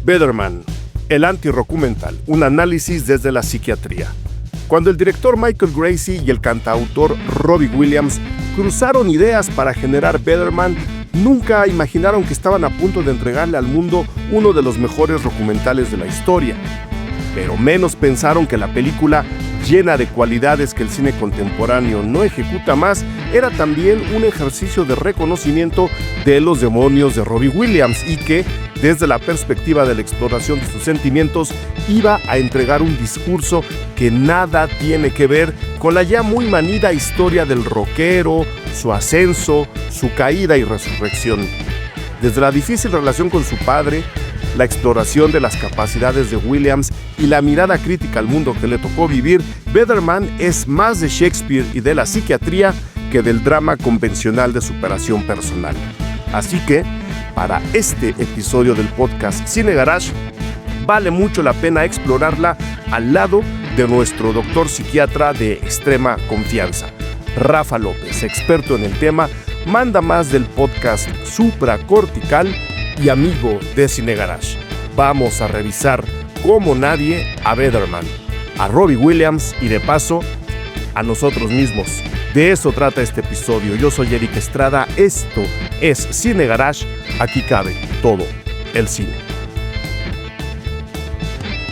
Better Man, el anti-rockumental, un análisis desde la psiquiatría. Cuando el director Michael Gracey y el cantautor Robbie Williams cruzaron ideas para generar Better Man, nunca imaginaron que estaban a punto de entregarle al mundo uno de los mejores documentales de la historia. Pero menos pensaron que la película, llena de cualidades que el cine contemporáneo no ejecuta más, era también un ejercicio de reconocimiento de los demonios de Robbie Williams y que, desde la perspectiva de la exploración de sus sentimientos, iba a entregar un discurso que nada tiene que ver con la ya muy manida historia del rockero, su ascenso, su caída y resurrección. Desde la difícil relación con su padre, la exploración de las capacidades de Williams y la mirada crítica al mundo que le tocó vivir, Better Man es más de Shakespeare y de la psiquiatría que del drama convencional de superación personal. Así que, para este episodio del podcast Cine Garage, vale mucho la pena explorarla al lado de nuestro doctor psiquiatra de extrema confianza, Rafa López, experto en el tema, manda más del podcast Supracortical y amigo de Cine Garage. Vamos a revisar como nadie a Better Man, a Robbie Williams y de paso a nosotros mismos. De eso trata este episodio. Yo soy Eric Estrada, esto es Cine Garage, aquí cabe todo el cine.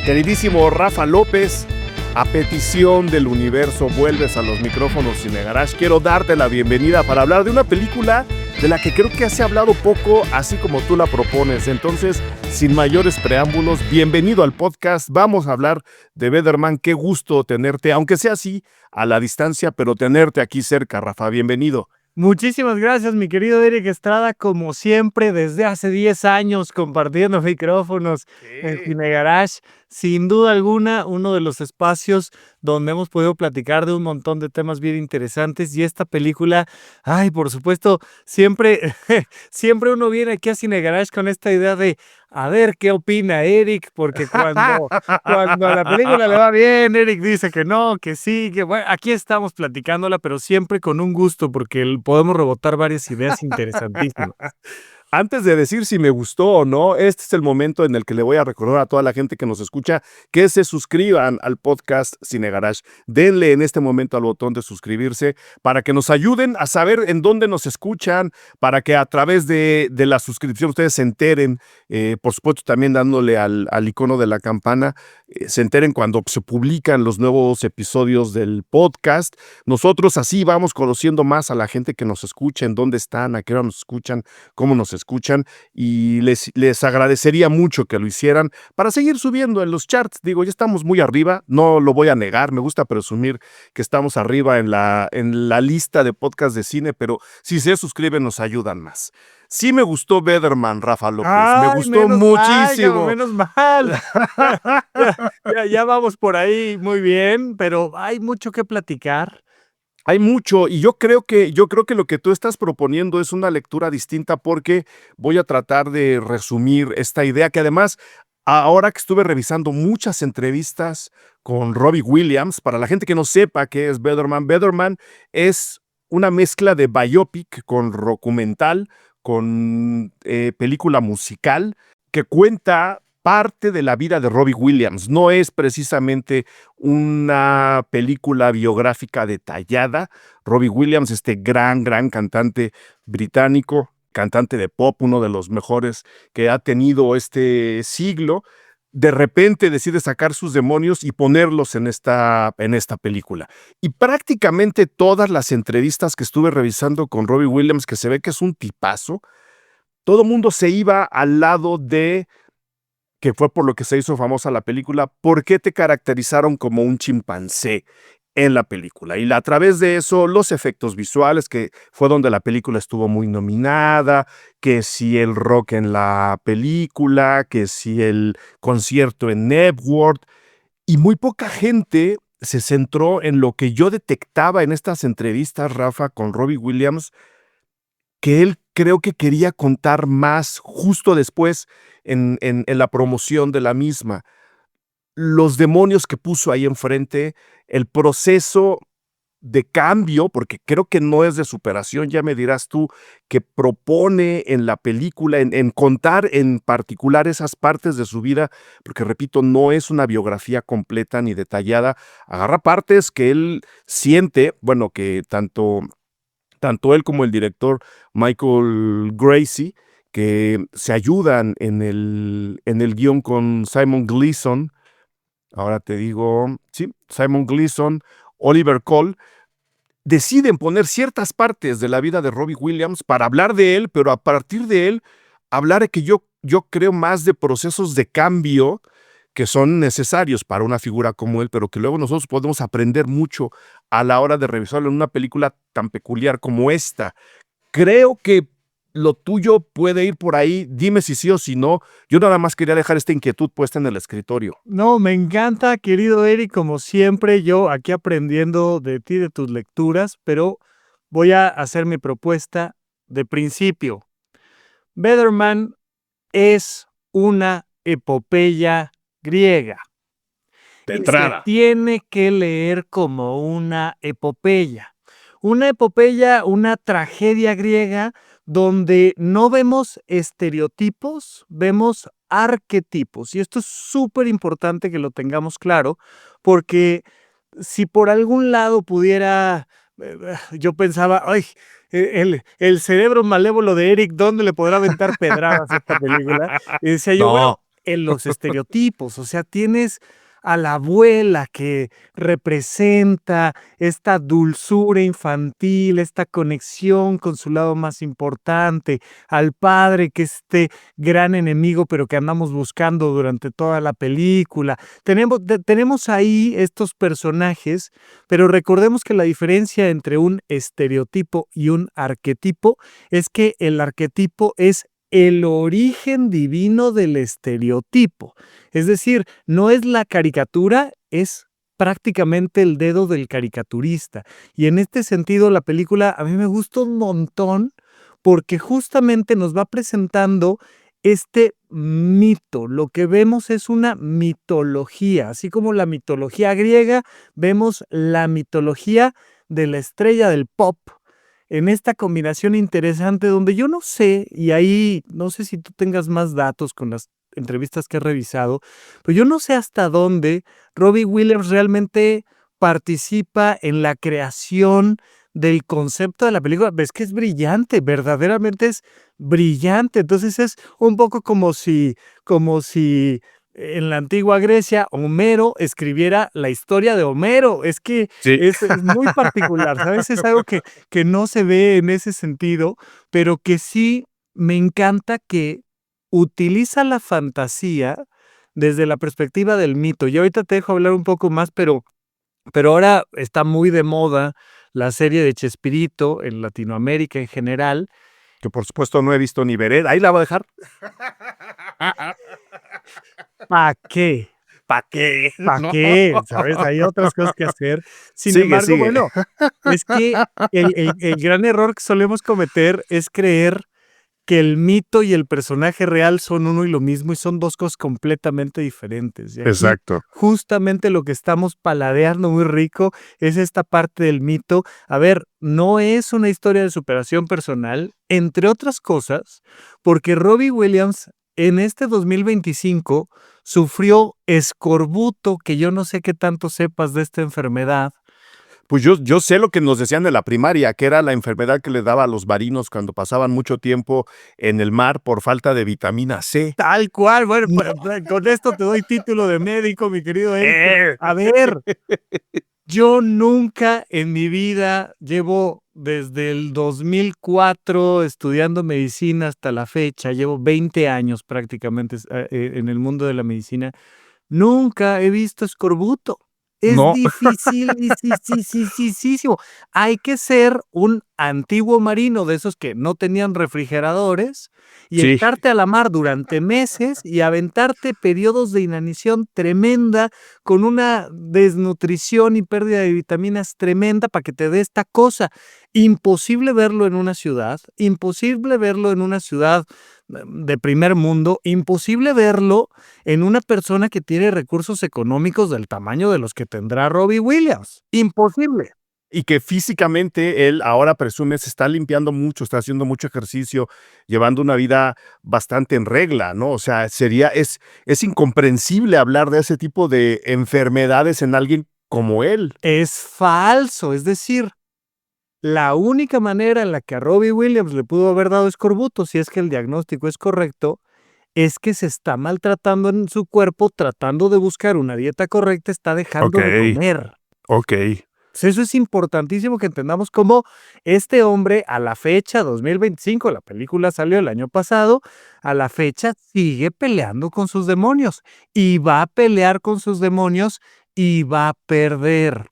Queridísimo Rafa López, a petición del universo vuelves a los micrófonos Cine Garage. Quiero darte la bienvenida para hablar de una película de la que creo que se ha hablado poco, así como tú la propones. Entonces, sin mayores preámbulos, bienvenido al podcast. Vamos a hablar de Better Man. Qué gusto tenerte, aunque sea así, a la distancia, pero tenerte aquí cerca, Rafa. Bienvenido. Muchísimas gracias, mi querido Eric Estrada, como siempre, desde hace 10 años compartiendo micrófonos en Cine Garage. Sin duda alguna, uno de los espacios donde hemos podido platicar de un montón de temas bien interesantes. Y esta película, ay, por supuesto, siempre uno viene aquí a Cine Garage con esta idea de a ver qué opina Eric, porque cuando a la película le va bien, Eric dice que no, que sí, que bueno, aquí estamos platicándola, pero siempre con un gusto, porque podemos rebotar varias ideas interesantísimas. Antes de decir si me gustó o no, este es el momento en el que le voy a recordar a toda la gente que nos escucha que se suscriban al podcast Cine Garage. Denle en este momento al botón de suscribirse para que nos ayuden a saber en dónde nos escuchan, para que a través de la suscripción ustedes se enteren, por supuesto también dándole al icono de la campana, se enteren cuando se publican los nuevos episodios del podcast. Nosotros así vamos conociendo más a la gente que nos escucha, en dónde están, a qué hora nos escuchan, cómo nos escuchan, y les agradecería mucho que lo hicieran para seguir subiendo en los charts. Digo, ya estamos muy arriba, no lo voy a negar, me gusta presumir que estamos arriba en la lista de podcasts de cine, pero si se suscriben nos ayudan más. Sí me gustó Better Man, Rafa López. Ay, me gustó muchísimo. Menos mal. Ya vamos por ahí muy bien, pero hay mucho que platicar. Hay mucho, y yo creo que lo que tú estás proponiendo es una lectura distinta, porque voy a tratar de resumir esta idea que además, ahora que estuve revisando muchas entrevistas con Robbie Williams, para la gente que no sepa qué es Better Man es una mezcla de biopic con documental, con película musical, que cuenta parte de la vida de Robbie Williams. No es precisamente una película biográfica detallada. Robbie Williams, este gran cantante británico, cantante de pop, uno de los mejores que ha tenido este siglo, de repente decide sacar sus demonios y ponerlos en esta película. Y prácticamente todas las entrevistas que estuve revisando con Robbie Williams, que se ve que es un tipazo, todo mundo se iba al lado de, que fue por lo que se hizo famosa la película, ¿por qué te caracterizaron como un chimpancé en la película? Y a través de eso, los efectos visuales, que fue donde la película estuvo muy nominada, que si el rock en la película, que si el concierto en Epworth, y muy poca gente se centró en lo que yo detectaba en estas entrevistas, Rafa, con Robbie Williams, que él creo que quería contar más justo después en la promoción de la misma. Los demonios que puso ahí enfrente, el proceso de cambio, porque creo que no es de superación, ya me dirás tú, que propone en la película, en contar en particular esas partes de su vida, porque repito, no es una biografía completa ni detallada, agarra partes que él siente, bueno, que tanto él como el director Michael Gracie, que se ayudan en el guión con Simon Gleason, ahora te digo, sí, Simon Gleason, Oliver Cole, deciden poner ciertas partes de la vida de Robbie Williams para hablar de él, pero a partir de él, hablar de que yo creo más de procesos de cambio que son necesarios para una figura como él, pero que luego nosotros podemos aprender mucho a la hora de revisarlo en una película tan peculiar como esta. Creo que lo tuyo puede ir por ahí, dime si sí o si no. Yo nada más quería dejar esta inquietud puesta en el escritorio. No, me encanta, querido Eric, como siempre, yo aquí aprendiendo de ti, de tus lecturas, pero voy a hacer mi propuesta de principio. Better Man es una epopeya griega. De Y se entrada. tiene que leer como una epopeya. Una epopeya, una tragedia griega donde no vemos estereotipos, vemos arquetipos. Y esto es súper importante que lo tengamos claro, porque si por algún lado pudiera, yo pensaba, ay, el cerebro malévolo de Eric, ¿dónde le podrá aventar pedradas a esta película? Y decía yo, bueno, No. en los estereotipos, o sea, tienes a la abuela que representa esta dulzura infantil, esta conexión con su lado más importante, al padre que es este gran enemigo, pero que andamos buscando durante toda la película. Tenemos ahí estos personajes, pero recordemos que la diferencia entre un estereotipo y un arquetipo es que el arquetipo es el origen divino del estereotipo. Es decir, no es la caricatura, es prácticamente el dedo del caricaturista. Y en este sentido, la película a mí me gusta un montón porque justamente nos va presentando este mito. Lo que vemos es una mitología. Así como la mitología griega, vemos la mitología de la estrella del pop, en esta combinación interesante donde yo no sé, y ahí no sé si tú tengas más datos con las entrevistas que he revisado, pero yo no sé hasta dónde Robbie Williams realmente participa en la creación del concepto de la película. Ves que es brillante, verdaderamente es brillante. Entonces es un poco como si en la antigua Grecia Homero escribiera la historia de Homero. Es que Sí. es muy particular, ¿sabes? Es algo que no se ve en ese sentido, pero que sí me encanta que utiliza la fantasía desde la perspectiva del mito. Y ahorita te dejo hablar un poco más, pero ahora está muy de moda la serie de Chespirito en Latinoamérica en general. Que por supuesto no he visto ni veré. Ahí la voy a dejar. ¿Para qué? ¿Para qué? ¿Para No. qué? ¿Sabes? Hay otras cosas que hacer. Sin Sigue, embargo, sigue. bueno, es que el gran error que solemos cometer es creer que el mito y el personaje real son uno y lo mismo y son dos cosas completamente diferentes. Y aquí, Exacto. justamente lo que estamos paladeando muy rico es esta parte del mito. A ver, no es una historia de superación personal, entre otras cosas, porque Robbie Williams en este 2025 sufrió escorbuto, que yo no sé qué tanto sepas de esta enfermedad. Pues yo sé lo que nos decían de la primaria, que era la enfermedad que le daba a los marinos cuando pasaban mucho tiempo en el mar por falta de vitamina C. Tal cual, bueno, con esto te doy título de médico, mi querido Eric. A ver, yo nunca en mi vida llevo desde el 2004 estudiando medicina hasta la fecha, llevo 20 años prácticamente en el mundo de la medicina, nunca he visto escorbuto. Es No. dificilísimo. Hay que ser un antiguo marino de esos que no tenían refrigeradores y Sí. echarte a la mar durante meses y aventarte periodos de inanición tremenda con una desnutrición y pérdida de vitaminas tremenda para que te dé esta cosa. Imposible verlo en una ciudad, imposible verlo en una ciudad de primer mundo, imposible verlo en una persona que tiene recursos económicos del tamaño de los que tendrá Robbie Williams. Imposible. Y que físicamente él ahora presume se está limpiando mucho, está haciendo mucho ejercicio, llevando una vida bastante en regla, ¿no? O sea, es incomprensible hablar de ese tipo de enfermedades en alguien como él. Es falso, es decir, la única manera en la que a Robbie Williams le pudo haber dado escorbuto, si es que el diagnóstico es correcto, es que se está maltratando en su cuerpo, tratando de buscar una dieta correcta, está dejando de Okey, comer. okey. Pues eso es importantísimo que entendamos cómo este hombre a la fecha, 2025, la película salió el año pasado, a la fecha sigue peleando con sus demonios y va a pelear con sus demonios y va a perder.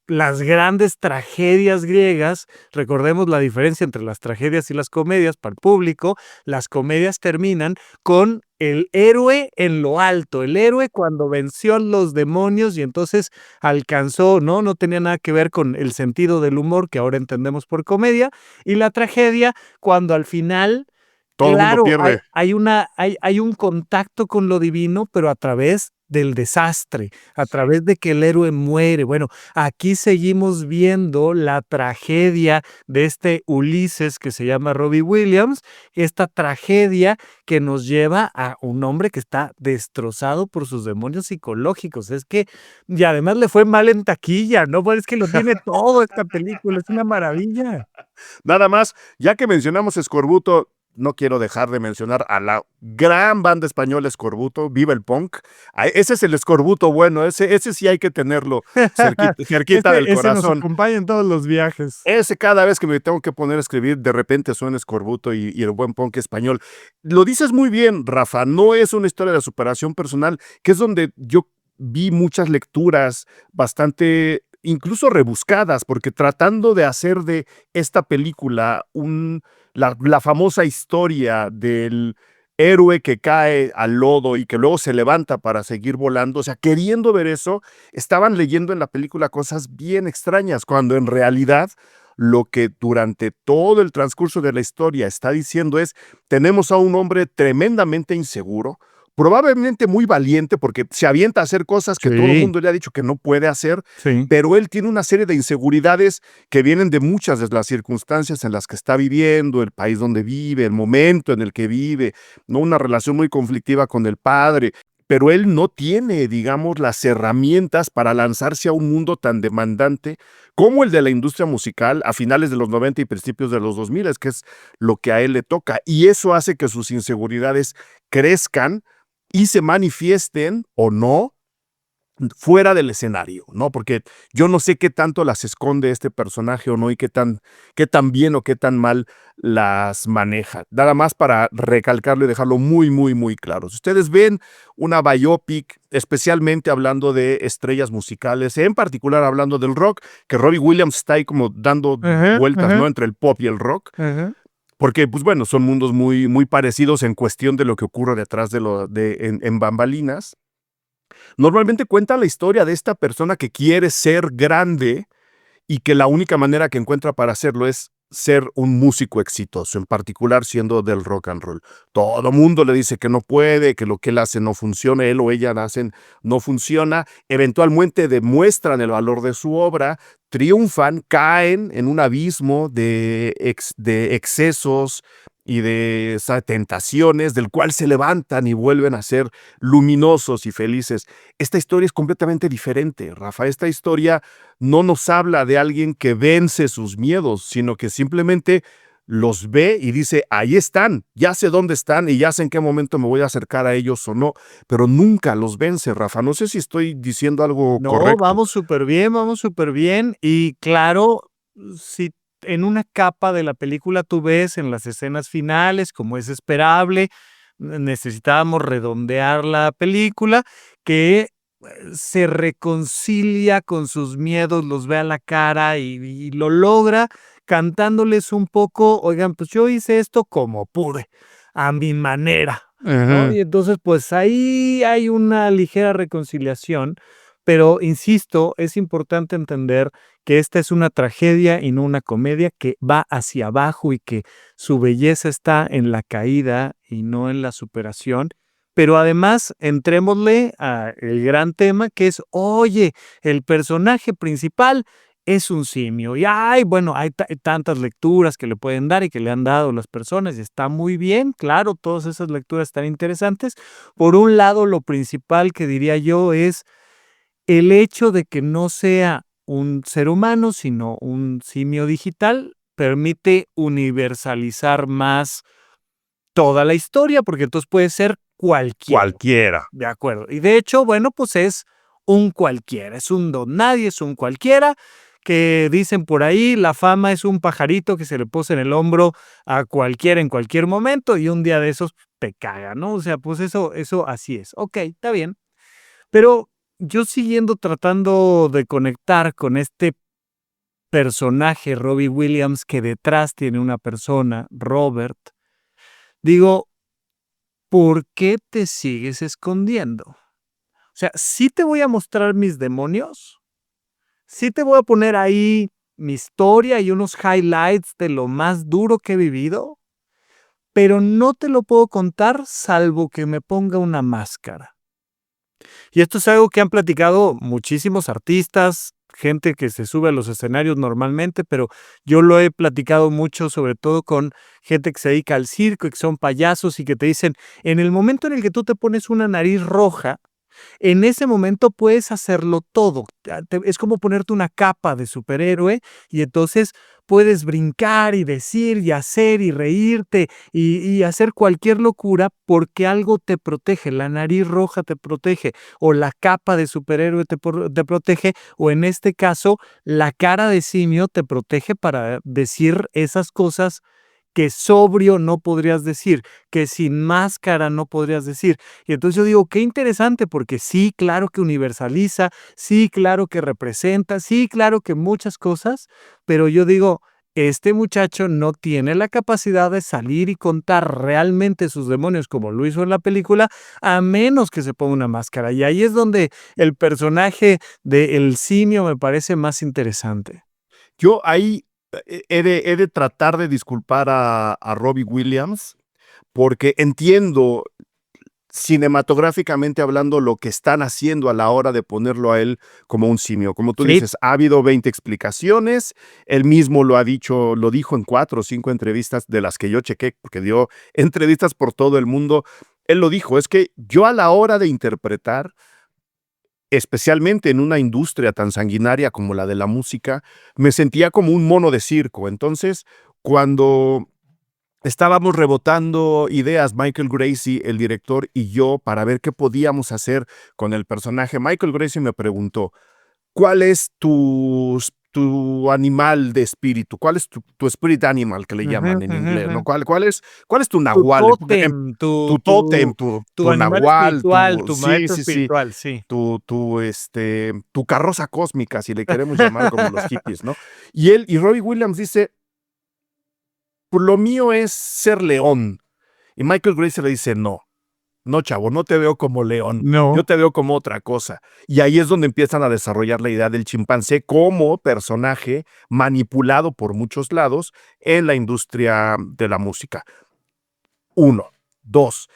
Las grandes tragedias griegas, recordemos la diferencia entre las tragedias y las comedias para el público, las comedias terminan con el héroe en lo alto, el héroe cuando venció a los demonios y entonces alcanzó, ¿no? No tenía nada que ver con el sentido del humor que ahora entendemos por comedia, y la tragedia cuando al final, Todo el mundo claro, pierde. hay un contacto con lo divino, pero a través del desastre, a través de que el héroe muere. Bueno, aquí seguimos viendo la tragedia de este Ulises que se llama Robbie Williams, esta tragedia que nos lleva a un hombre que está destrozado por sus demonios psicológicos. Es que, y además le fue mal en taquilla, ¿no? Pues es que lo tiene todo esta película, es una maravilla. Nada más, ya que mencionamos Escorbuto, no quiero dejar de mencionar a la gran banda española Escorbuto, Viva el Punk. Ese es el Escorbuto bueno, ese sí hay que tenerlo cerquita del Ese nos corazón. acompaña en todos los viajes. Ese cada vez que me tengo que poner a escribir, de repente suena Escorbuto y el buen punk español. Lo dices muy bien, Rafa, no es una historia de superación personal, que es donde yo vi muchas lecturas bastante, incluso rebuscadas, porque tratando de hacer de esta película la famosa historia del héroe que cae al lodo y que luego se levanta para seguir volando, o sea, queriendo ver eso, estaban leyendo en la película cosas bien extrañas, cuando en realidad lo que durante todo el transcurso de la historia está diciendo es, tenemos a un hombre tremendamente inseguro, probablemente muy valiente porque se avienta a hacer cosas que todo el Sí, mundo le ha dicho que no puede hacer, sí. pero él tiene una serie de inseguridades que vienen de muchas de las circunstancias en las que está viviendo, el país donde vive, el momento en el que vive, ¿no? Una relación muy conflictiva con el padre, pero él no tiene, digamos, las herramientas para lanzarse a un mundo tan demandante como el de la industria musical a finales de los 90 y principios de los 2000, que es lo que a él le toca. Y eso hace que sus inseguridades crezcan y se manifiesten o no fuera del escenario, ¿no? Porque yo no sé qué tanto las esconde este personaje o no y qué tan bien o qué tan mal las maneja. Nada más para recalcarlo y dejarlo muy, muy, muy claro. Si ustedes ven una biopic, especialmente hablando de estrellas musicales, en particular hablando del rock, que Robbie Williams está ahí como dando Ajá, vueltas, ajá, ¿no? Entre el pop y el rock, ajá. porque, pues bueno, son mundos muy, muy parecidos en cuestión de lo que ocurre detrás en bambalinas. Normalmente cuenta la historia de esta persona que quiere ser grande y que la única manera que encuentra para hacerlo es ser un músico exitoso, en particular siendo del rock and roll. Todo mundo le dice que no puede, que lo que él hace no funciona, él o ella hacen no funciona. Eventualmente demuestran el valor de su obra, triunfan, caen en un abismo de excesos y de tentaciones, del cual se levantan y vuelven a ser luminosos y felices. Esta historia es completamente diferente, Rafa. Esta historia no nos habla de alguien que vence sus miedos, sino que simplemente los ve y dice, ahí están, ya sé dónde están y ya sé en qué momento me voy a acercar a ellos o no, pero nunca los vence, Rafa. No sé si estoy diciendo algo No, correcto. vamos súper bien, vamos súper bien. Y claro, si en una capa de la película tú ves en las escenas finales, como es esperable, necesitábamos redondear la película, que se reconcilia con sus miedos, los ve a la cara y lo logra cantándoles un poco, oigan, pues yo hice esto como pude, a mi manera, ¿no? Ajá. Y entonces, pues ahí hay una ligera reconciliación, pero insisto, es importante entender que esta es una tragedia y no una comedia que va hacia abajo y que su belleza está en la caída y no en la superación. Pero además, entrémosle a el gran tema que es, oye, el personaje principal es un simio. Y bueno, hay tantas lecturas que le pueden dar y que le han dado las personas y está muy bien, claro, todas esas lecturas están interesantes. Por un lado, lo principal que diría yo es el hecho de que no sea un ser humano, sino un simio digital, permite universalizar más toda la historia, porque entonces puede ser Cualquiera. de acuerdo. Y de hecho, bueno, pues es un cualquiera, es un don nadie, es un cualquiera, que dicen por ahí, la fama es un pajarito que se le posa en el hombro a cualquiera en cualquier momento y un día de esos te caga, ¿no? O sea, pues eso así es. Ok, está bien. Pero yo siguiendo tratando de conectar con este personaje, Robbie Williams, que detrás tiene una persona, Robert, digo, ¿por qué te sigues escondiendo? O sea, sí te voy a mostrar mis demonios, sí te voy a poner ahí mi historia y unos highlights de lo más duro que he vivido, pero no te lo puedo contar salvo que me ponga una máscara. Y esto es algo que han platicado muchísimos artistas, gente que se sube a los escenarios normalmente, pero yo lo he platicado mucho, sobre todo con gente que se dedica al circo y que son payasos y que te dicen, en el momento en el que tú te pones una nariz roja, en ese momento puedes hacerlo todo. Es como ponerte una capa de superhéroe y entonces puedes brincar y decir y hacer y reírte y hacer cualquier locura porque algo te protege. La nariz roja te protege o la capa de superhéroe te protege o en este caso la cara de simio te protege para decir esas cosas que sobrio no podrías decir, que sin máscara no podrías decir. Y entonces yo digo, qué interesante, porque sí, claro que universaliza, sí, claro que representa, sí, claro que muchas cosas, pero yo digo, este muchacho no tiene la capacidad de salir y contar realmente sus demonios como lo hizo en la película, a menos que se ponga una máscara. Y ahí es donde el personaje del simio me parece más interesante. Yo ahí he de tratar de disculpar a Robbie Williams porque entiendo cinematográficamente hablando lo que están haciendo a la hora de ponerlo a él como un simio. Como tú Sí. dices, ha habido 20 explicaciones, él mismo lo dijo en 4 o 5 entrevistas de las que yo chequé, porque dio entrevistas por todo el mundo. Él lo dijo, es que yo a la hora de interpretar, especialmente en una industria tan sanguinaria como la de la música, me sentía como un mono de circo. Entonces, cuando estábamos rebotando ideas, Michael Gracie, el director, y yo, para ver qué podíamos hacer con el personaje, Michael Gracie me preguntó, ¿cuál es tu animal de espíritu? ¿Cuál es tu spirit animal, que le Ujú, llaman en ujú, inglés, ujú. ¿no? ¿Cuál es tu Tu nahual? tótem, Tu tótem, tu tu animal nahual, espiritual, tu sí, maestro sí, sí, espiritual, sí. tu carroza cósmica, si le queremos llamar como los hippies, ¿no? Y Robbie Williams dice, pues lo mío es ser león. Y Michael Gracie le dice, no, no, chavo, no te veo como león, No. yo te veo como otra cosa. Y ahí es donde empiezan a desarrollar la idea del chimpancé como personaje manipulado por muchos lados en la industria de la música. 1, 2,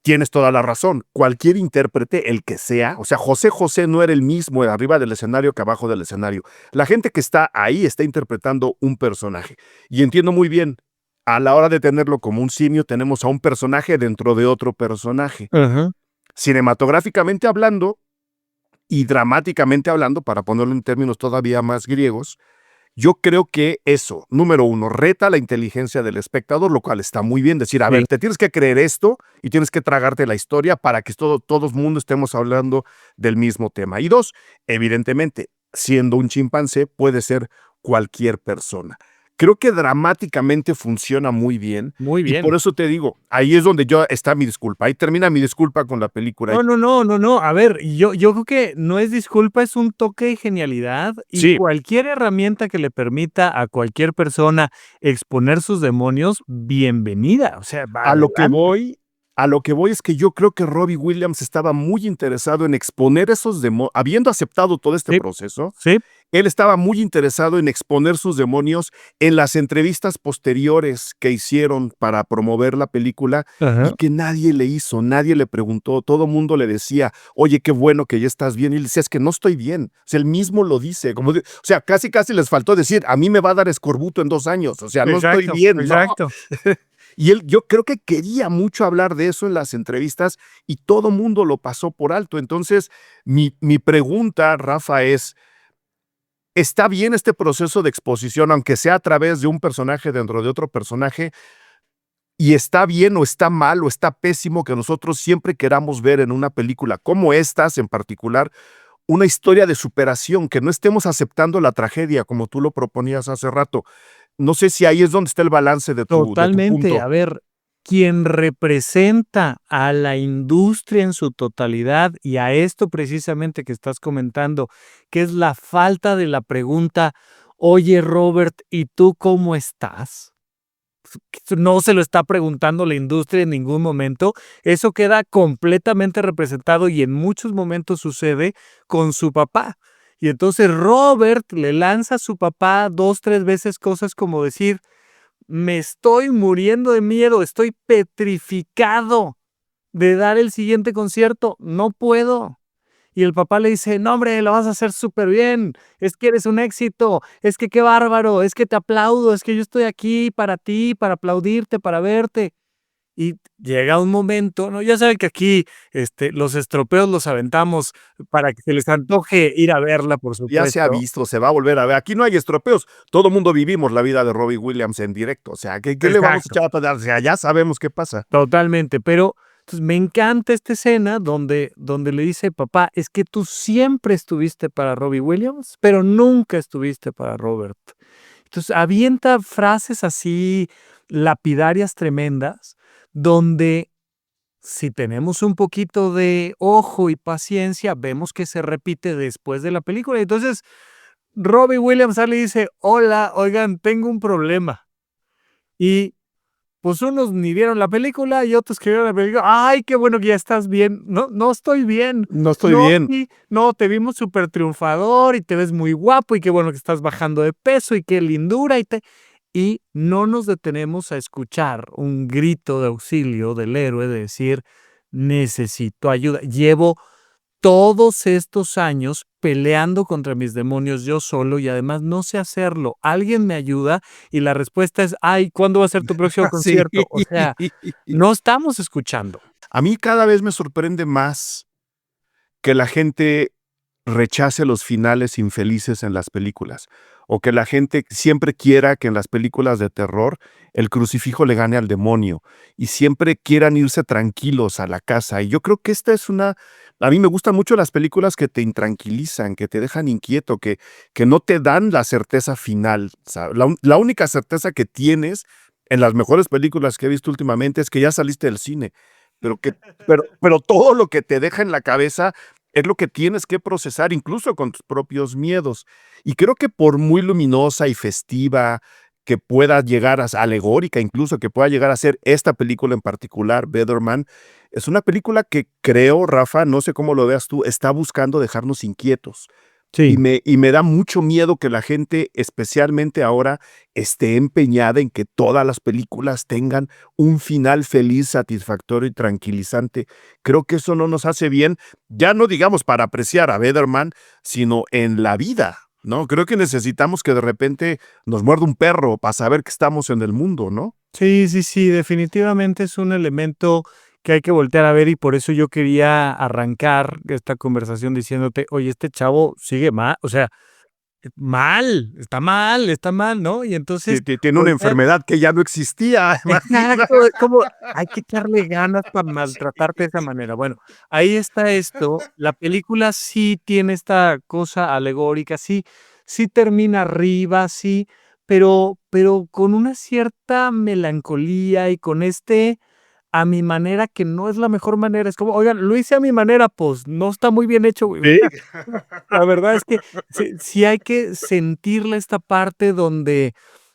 tienes toda la razón. Cualquier intérprete, el que sea, o sea, José José no era el mismo arriba del escenario que abajo del escenario. La gente que está ahí está interpretando un personaje. Y entiendo muy bien, a la hora de tenerlo como un simio, tenemos a un personaje dentro de otro personaje. Ajá. Cinematográficamente hablando y dramáticamente hablando, para ponerlo en términos todavía más griegos, yo creo que eso, número 1, reta la inteligencia del espectador, lo cual está muy bien. Decir, a Sí. ver, te tienes que creer esto y tienes que tragarte la historia para que todo el mundo estemos hablando del mismo tema. Y 2, evidentemente, siendo un chimpancé, puede ser cualquier persona. Creo que dramáticamente funciona muy bien Muy y por bien. eso te digo, ahí es donde está mi disculpa. Ahí termina mi disculpa con la película. No. A ver, yo creo que no es disculpa, es un toque de genialidad y Sí, cualquier herramienta que le permita a cualquier persona exponer sus demonios, bienvenida. O sea, va a lo que adelante. voy A lo que voy es que yo creo que Robbie Williams estaba muy interesado en exponer esos demonios, habiendo aceptado todo este Sí, proceso, sí. él estaba muy interesado en exponer sus demonios en las entrevistas posteriores que hicieron para promover la película y Ajá. que nadie le hizo, nadie le preguntó, todo mundo le decía, oye, qué bueno que ya estás bien. Y él decía, es que no estoy bien. O sea, él mismo lo dice. O sea, casi les faltó decir, a mí me va a dar escorbuto en 2 años. O sea, no estoy Exacto, bien, ¿no? exacto. Y él, yo creo que quería mucho hablar de eso en las entrevistas y todo mundo lo pasó por alto. Entonces, mi pregunta, Rafa, es, ¿está bien este proceso de exposición, aunque sea a través de un personaje dentro de otro personaje? ¿Y está bien o está mal o está pésimo que nosotros siempre queramos ver en una película como estas en particular una historia de superación, que no estemos aceptando la tragedia como tú lo proponías hace rato? No sé si ahí es donde está el balance de tu Totalmente. punto. A ver, quien representa a la industria en su totalidad y a esto precisamente que estás comentando, que es la falta de la pregunta: "Oye, Robert, ¿y tú cómo estás?". No se lo está preguntando la industria en ningún momento. Eso queda completamente representado y en muchos momentos sucede con su papá. Y entonces Robert le lanza a su papá 2, 3 veces cosas como decir: "Me estoy muriendo de miedo, estoy petrificado de dar el siguiente concierto, no puedo". Y el papá le dice: "No, hombre, lo vas a hacer súper bien, es que eres un éxito, es que qué bárbaro, es que te aplaudo, es que yo estoy aquí para ti, para aplaudirte, para verte". Y llega un momento, ¿no? Ya saben que aquí, los estropeos los aventamos para que se les antoje ir a verla, por Ya se ha supuesto. visto, se va a volver a ver. Aquí no hay estropeos. Todo mundo vivimos la vida de Robbie Williams en directo. O sea, ¿qué le vamos a Exacto. echar a perder? O sea, ya sabemos qué pasa. Totalmente, pero entonces me encanta esta escena donde le dice: "Papá, es que tú siempre estuviste para Robbie Williams, pero nunca estuviste para Robert". Entonces, avienta frases así lapidarias tremendas, donde si tenemos un poquito de ojo y paciencia, vemos que se repite después de la película. Entonces, Robbie Williams sale y dice: "Hola, oigan, tengo un problema". Y pues unos ni vieron la película y otros que vieron la película, ¡ay, qué bueno que ya estás bien! No, no estoy bien. No estoy No, bien. sí, no, te vimos súper triunfador y te ves muy guapo y qué bueno que estás bajando de peso y qué lindura y no nos detenemos a escuchar un grito de auxilio del héroe de decir: "Necesito ayuda. Llevo todos estos años peleando contra mis demonios yo solo y además no sé hacerlo. ¿Alguien me ayuda?". Y la respuesta es: "Ay, ¿cuándo va a ser tu próximo Sí. concierto?". O sea, no estamos escuchando. A mí cada vez me sorprende más que la gente rechace los finales infelices en las películas, o que la gente siempre quiera que en las películas de terror el crucifijo le gane al demonio, y siempre quieran irse tranquilos a la casa. Y yo creo que esta es una a mí me gustan mucho las películas que te intranquilizan, que te dejan inquieto, que no te dan la certeza final. O sea, la única certeza que tienes en las mejores películas que he visto últimamente es que ya saliste del cine, pero que pero todo lo que te deja en la cabeza es lo que tienes que procesar, incluso con tus propios miedos. Y creo que por muy luminosa y festiva que pueda llegar a alegórica, incluso que pueda llegar a ser esta película en particular, Better Man, es una película que creo, Rafa, no sé cómo lo veas tú, está buscando dejarnos inquietos. Y Sí. me da mucho miedo que la gente, especialmente ahora, esté empeñada en que todas las películas tengan un final feliz, satisfactorio y tranquilizante. Creo que eso no nos hace bien, ya no digamos para apreciar a Bederman, sino en la vida, ¿no? Creo que necesitamos que de repente nos muerda un perro para saber que estamos en el mundo, ¿no? Sí, sí, sí, definitivamente es un elemento que hay que voltear a ver y por eso yo quería arrancar esta conversación diciéndote: "Oye, este chavo sigue mal, o sea, está mal", ¿no? Y entonces Tiene una voltear. enfermedad que ya no existía, imagina. Exacto, es como hay que echarle ganas para maltratarte de esa manera. Bueno, ahí está esto. La película sí tiene esta cosa alegórica, sí termina arriba, sí, pero con una cierta melancolía y con a mi manera, que no es la mejor manera. Es como: "Oigan, lo hice a mi manera", pues, no está muy bien hecho, güey. Sí. La verdad es que sí hay que sentirle esta parte donde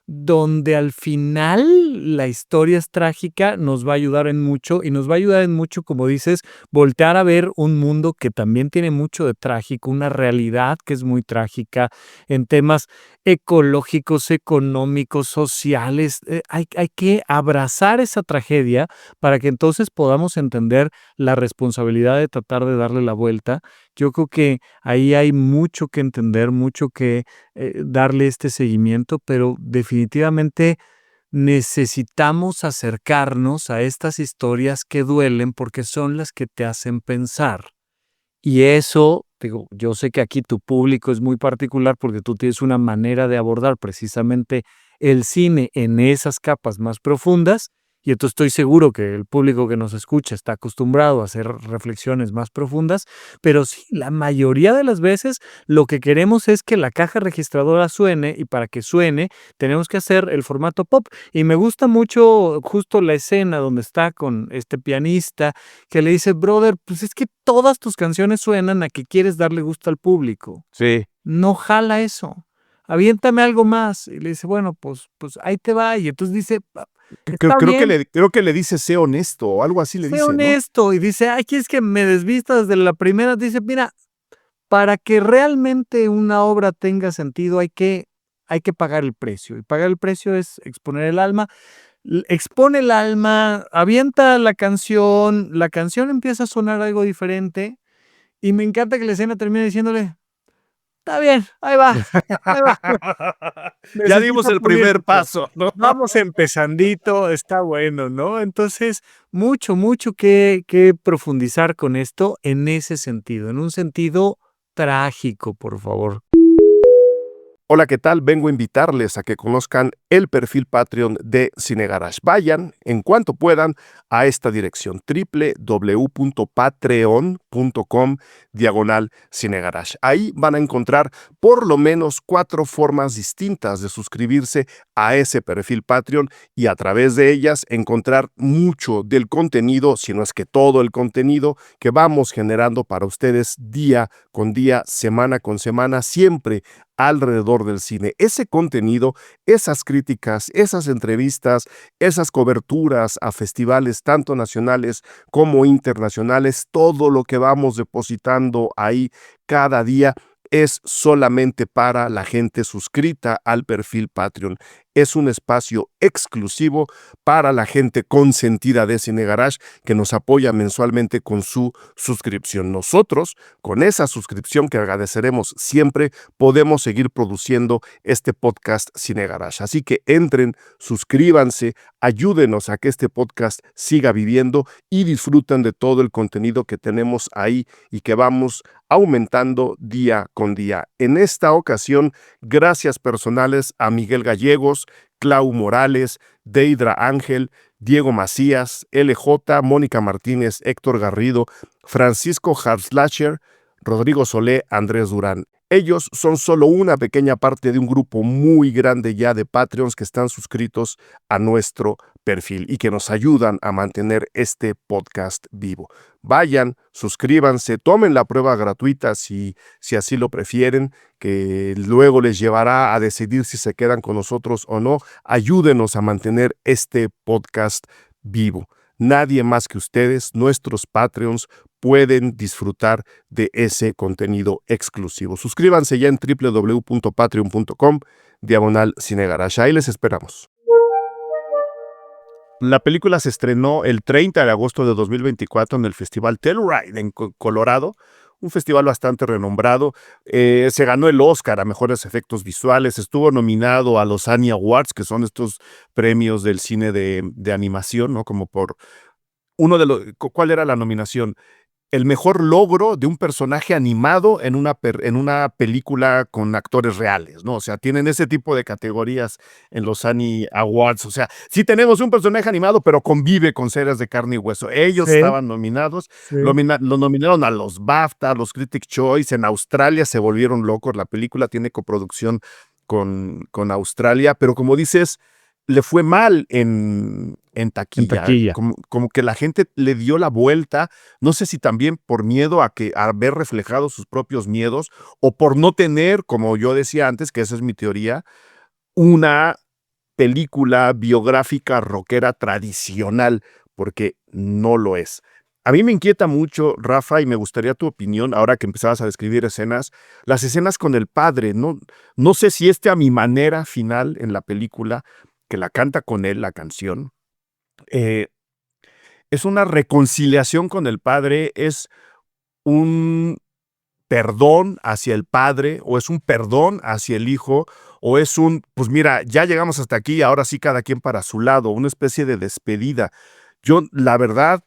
donde al final la historia es trágica, nos va a ayudar en mucho, y nos va a ayudar en mucho, como dices, voltear a ver un mundo que también tiene mucho de trágico, una realidad que es muy trágica en temas ecológicos, económicos, sociales. Hay que abrazar esa tragedia para que entonces podamos entender la responsabilidad de tratar de darle la vuelta. Yo creo que ahí hay mucho que entender, mucho que darle este seguimiento, pero definitivamente necesitamos acercarnos a estas historias que duelen porque son las que te hacen pensar. Y eso, digo, yo sé que aquí tu público es muy particular porque tú tienes una manera de abordar precisamente el cine en esas capas más profundas, y entonces estoy seguro que el público que nos escucha está acostumbrado a hacer reflexiones más profundas, pero sí, la mayoría de las veces lo que queremos es que la caja registradora suene, y para que suene tenemos que hacer el formato pop. Y me gusta mucho justo la escena donde está con este pianista que le dice: brother, pues es que todas tus canciones suenan a que quieres darle gusto al público. Sí. No jala eso. Aviéntame algo más. Y le dice: bueno, pues ahí te va. Y entonces dice: está bien, Creo que le dice sé honesto o algo así le sé dice, ¿no? honesto. Y dice: ay, ¿quieres que me desvista desde la primera? Dice: mira, para que realmente una obra tenga sentido hay que pagar el precio. Y pagar el precio es exponer el alma. Expone el alma, avienta la canción empieza a sonar algo diferente, y me encanta que la escena termina diciéndole: está bien, ahí va, ahí va. Ya dimos Necesita el primer pulirse. paso, ¿no? Vamos empezandito, está bueno, ¿no? Entonces, mucho que profundizar con esto en ese sentido, en un sentido trágico, por favor. Hola, ¿qué tal? Vengo a invitarles a que conozcan el perfil Patreon de Cine Garage. Vayan en cuanto puedan a esta dirección: www.patreon.com/Cine Garage. Ahí van a encontrar por lo menos 4 formas distintas de suscribirse a ese perfil Patreon, y a través de ellas encontrar mucho del contenido, si no es que todo el contenido que vamos generando para ustedes día con día, semana con semana, siempre alrededor del cine. Ese contenido, esas críticas, esas entrevistas, esas coberturas a festivales tanto nacionales como internacionales, todo lo que vamos depositando ahí cada día es solamente para la gente suscrita al perfil Patreon. Es un espacio exclusivo para la gente consentida de Cine Garage que nos apoya mensualmente con su suscripción. Nosotros, con esa suscripción que agradeceremos siempre, podemos seguir produciendo este podcast Cine Garage. Así que entren, suscríbanse, ayúdenos a que este podcast siga viviendo y disfruten de todo el contenido que tenemos ahí y que vamos aumentando día con día. En esta ocasión, gracias personales a Miguel Gallegos, Clau Morales, Deidra Ángel, Diego Macías, LJ, Mónica Martínez, Héctor Garrido, Francisco Harslacher, Rodrigo Solé, Andrés Durán. Ellos son solo una pequeña parte de un grupo muy grande ya de Patreons que están suscritos a nuestro perfil y que nos ayudan a mantener este podcast vivo. Vayan, suscríbanse, tomen la prueba gratuita si así lo prefieren, que luego les llevará a decidir si se quedan con nosotros o no. Ayúdenos a mantener este podcast vivo. Nadie más que ustedes, nuestros Patreons, pueden disfrutar de ese contenido exclusivo. Suscríbanse ya en www.patreon.com/Cine Garage. Ahí les esperamos. La película se estrenó el 30 de agosto de 2024 en el Festival Telluride en Colorado, un festival bastante renombrado. Se ganó el Oscar a mejores efectos visuales, estuvo nominado a los Annie Awards, que son estos premios del cine de animación, ¿no? Como por uno de los... ¿Cuál era la nominación? El mejor logro de un personaje animado en una película con actores reales, ¿no? O sea, tienen ese tipo de categorías en los Annie Awards. O sea, sí tenemos un personaje animado, pero convive con seres de carne y hueso. Ellos estaban nominados. Sí. Lo nominaron a los BAFTA, a los Critics' Choice. En Australia se volvieron locos. La película tiene coproducción con Australia, pero como dices, le fue mal en taquilla. Como que la gente le dio la vuelta, no sé si también por miedo a ver reflejado sus propios miedos, o por no tener, como yo decía antes, que esa es mi teoría, una película biográfica rockera tradicional, porque no lo es. A mí me inquieta mucho, Rafa, y me gustaría tu opinión, ahora que empezabas a describir escenas, las escenas con el padre. No sé si a mi manera final en la película, que la canta con él, la canción, eh, es una reconciliación con el padre, es un perdón hacia el padre, o es un perdón hacia el hijo, o es pues mira, ya llegamos hasta aquí, ahora sí cada quien para su lado, una especie de despedida. Yo, la verdad,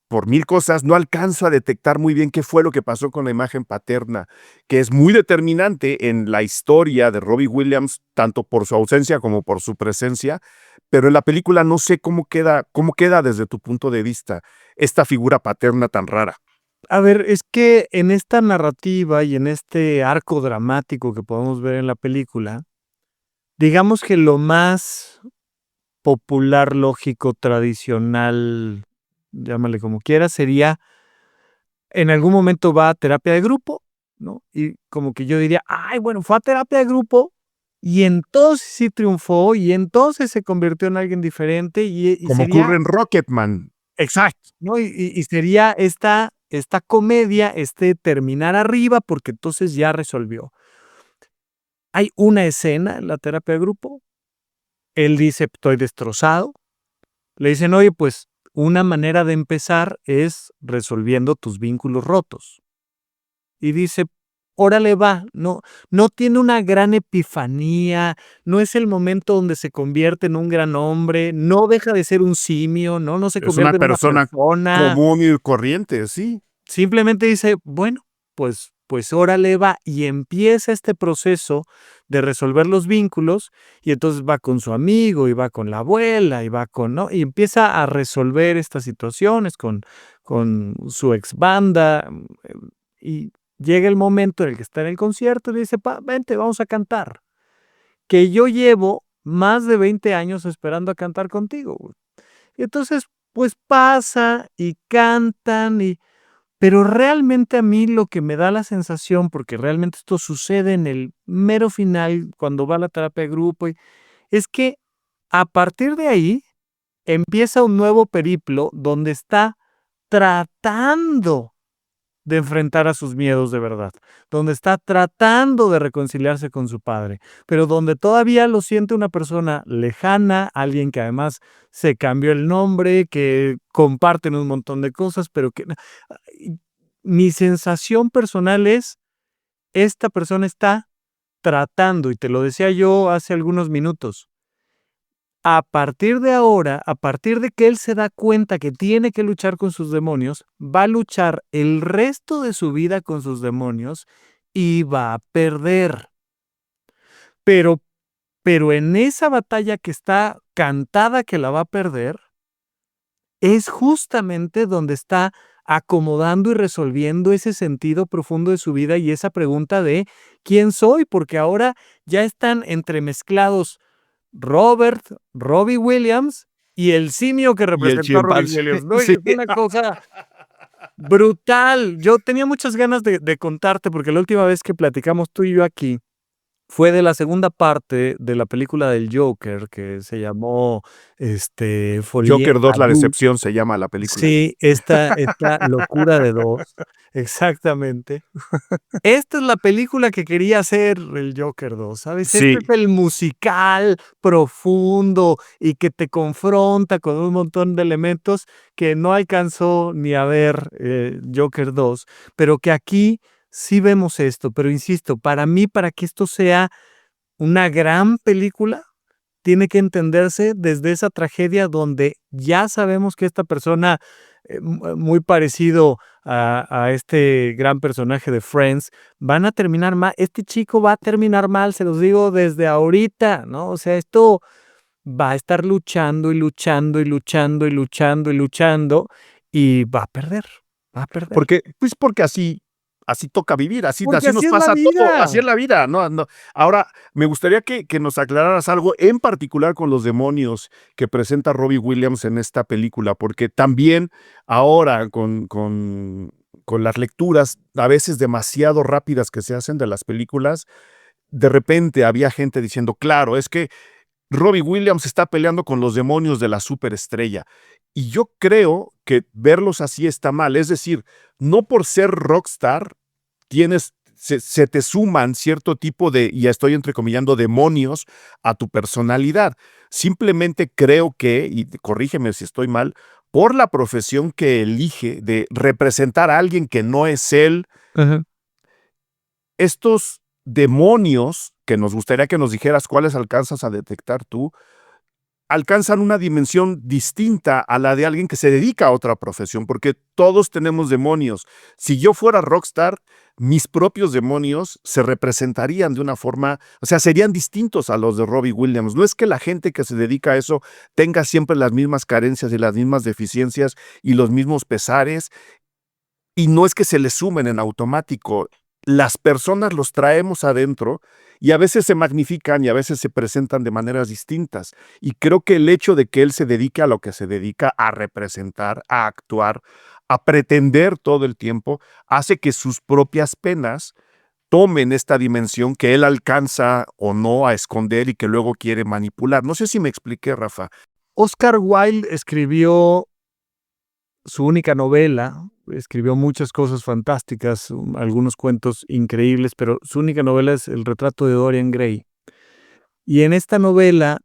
por mil cosas, no alcanzo a detectar muy bien qué fue lo que pasó con la imagen paterna, que es muy determinante en la historia de Robbie Williams, tanto por su ausencia como por su presencia, pero en la película no sé cómo queda desde tu punto de vista esta figura paterna tan rara. A ver, es que en esta narrativa y en este arco dramático que podemos ver en la película, digamos que lo más popular, lógico, tradicional, llámale como quieras, sería en algún momento va a terapia de grupo, ¿no? Y como que yo diría, ay, bueno, fue a terapia de grupo y entonces sí triunfó y entonces se convirtió en alguien diferente y Como sería ocurre en Rocketman. exacto, ¿no? Y sería esta comedia, terminar arriba porque entonces ya resolvió. Hay una escena en la terapia de grupo, él dice, estoy destrozado, le dicen, oye, pues una manera de empezar es resolviendo tus vínculos rotos. Y dice, órale va, no tiene una gran epifanía, no es el momento donde se convierte en un gran hombre, no deja de ser un simio, no se Es una convierte en una persona persona. común y corriente, sí. Simplemente dice, bueno, pues órale va, y empieza este proceso de resolver los vínculos, y entonces va con su amigo, y va con la abuela, y va ¿no? Y empieza a resolver estas situaciones con su ex banda, y llega el momento en el que está en el concierto y le dice, vente, vamos a cantar, que yo llevo más de 20 años esperando a cantar contigo, güey. Y entonces, pues pasa y cantan pero realmente a mí lo que me da la sensación, porque realmente esto sucede en el mero final, cuando va a la terapia de grupo, es que a partir de ahí empieza un nuevo periplo donde está tratando de enfrentar a sus miedos de verdad, donde está tratando de reconciliarse con su padre, pero donde todavía lo siente una persona lejana, alguien que además se cambió el nombre, que comparten un montón de cosas, pero que mi sensación personal es, esta persona está tratando, y te lo decía yo hace algunos minutos, a partir de ahora, a partir de que él se da cuenta que tiene que luchar con sus demonios, va a luchar el resto de su vida con sus demonios y va a perder. Pero, pero en esa batalla que está cantada que la va a perder, es justamente donde está acomodando y resolviendo ese sentido profundo de su vida y esa pregunta de ¿quién soy? Porque ahora ya están entremezclados Robbie Williams y el simio que Y el representó a Robbie chimpancé, Williams, ¿no? Y sí. es una cosa brutal. Yo tenía muchas ganas de contarte, porque la última vez que platicamos tú y yo aquí fue de la segunda parte de la película del Joker, que se llamó, Folie Joker 2, à La deux. Decepción se llama la película. Sí, esta locura de dos, exactamente. Esta es la película que quería hacer el Joker 2, ¿sabes? Este es Sí, el musical profundo y que te confronta con un montón de elementos que no alcanzó ni a ver, Joker 2, pero que aquí sí vemos esto. Pero insisto, para mí, para que esto sea una gran película, tiene que entenderse desde esa tragedia donde ya sabemos que esta persona, muy parecido a este gran personaje de Friends, van a terminar mal. Este chico va a terminar mal, se los digo desde ahorita, ¿no? O sea, esto va a estar luchando y luchando y luchando y luchando y luchando y va a perder, va a perder. porque así toca vivir, así Porque nos así es la pasa todo, vida. así es la vida, no. Ahora, me gustaría que nos aclararas algo, en particular con los demonios que presenta Robbie Williams en esta película, porque también ahora con las lecturas, a veces demasiado rápidas que se hacen de las películas, de repente había gente diciendo, claro, es que Robbie Williams está peleando con los demonios de la superestrella. Y yo creo que verlos así está mal. Es decir, no por ser rockstar se te suman cierto tipo de, y estoy entrecomillando, demonios a tu personalidad. Simplemente creo que, y corrígeme si estoy mal, por la profesión que elige de representar a alguien que no es él, Ajá. estos demonios, que nos gustaría que nos dijeras cuáles alcanzas a detectar tú, alcanzan una dimensión distinta a la de alguien que se dedica a otra profesión, porque todos tenemos demonios. Si yo fuera rockstar, mis propios demonios se representarían de una forma, o sea, serían distintos a los de Robbie Williams. No es que la gente que se dedica a eso tenga siempre las mismas carencias y las mismas deficiencias y los mismos pesares, y no es que se les sumen en automático. Las personas los traemos adentro y a veces se magnifican y a veces se presentan de maneras distintas. Y creo que el hecho de que él se dedique a lo que se dedica, a representar, a actuar, a pretender todo el tiempo, hace que sus propias penas tomen esta dimensión que él alcanza o no a esconder y que luego quiere manipular. No sé si me expliqué, Rafa. Oscar Wilde escribió su única novela, escribió muchas cosas fantásticas, algunos cuentos increíbles, pero su única novela es El retrato de Dorian Gray. Y en esta novela